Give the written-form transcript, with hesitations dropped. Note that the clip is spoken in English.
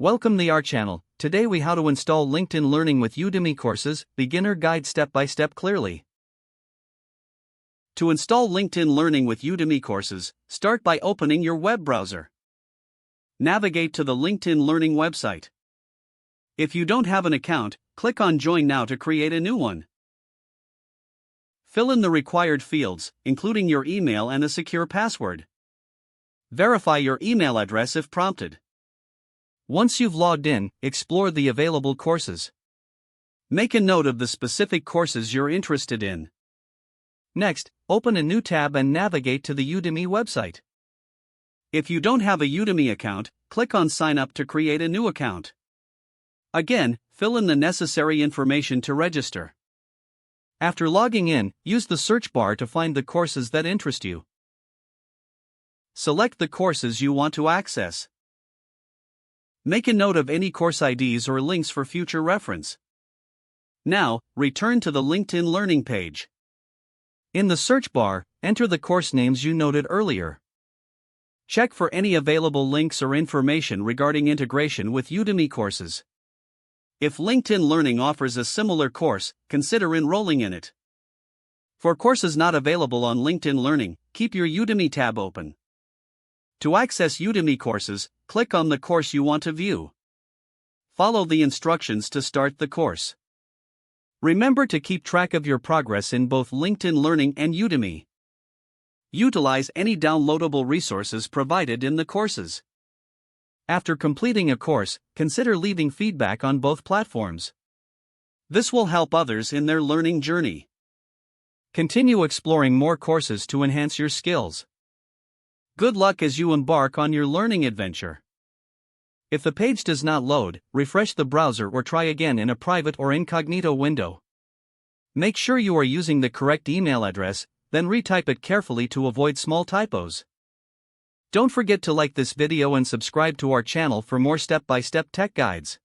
Welcome to our channel. Today we how to install LinkedIn Learning with Udemy Courses, beginner guide step by step clearly. To install LinkedIn Learning with Udemy Courses, start by opening your web browser. Navigate to the LinkedIn Learning website. If you don't have an account, click on Join Now to create a new one. Fill in the required fields, including your email and a secure password. Verify your email address if prompted. Once you've logged in, explore the available courses. Make a note of the specific courses you're interested in. Next, open a new tab and navigate to the Udemy website. If you don't have a Udemy account, click on Sign Up to create a new account. Again, fill in the necessary information to register. After logging in, use the search bar to find the courses that interest you. Select the courses you want to access. Make a note of any course IDs or links for future reference. Now, return to the LinkedIn Learning page. In the search bar, enter the course names you noted earlier. Check for any available links or information regarding integration with Udemy Courses. If LinkedIn Learning offers a similar course, consider enrolling in it. For courses not available on LinkedIn Learning, keep your Udemy tab open. To access Udemy Courses, click on the course you want to view. Follow the instructions to start the course. Remember to keep track of your progress in both LinkedIn Learning and Udemy. Utilize any downloadable resources provided in the courses. After completing a course, consider leaving feedback on both platforms. This will help others in their learning journey. Continue exploring more courses to enhance your skills. Good luck as you embark on your learning adventure. If the page does not load, refresh the browser or try again in a private or incognito window. Make sure you are using the correct email address, then retype it carefully to avoid small typos. Don't forget to like this video and subscribe to our channel for more step-by-step tech guides.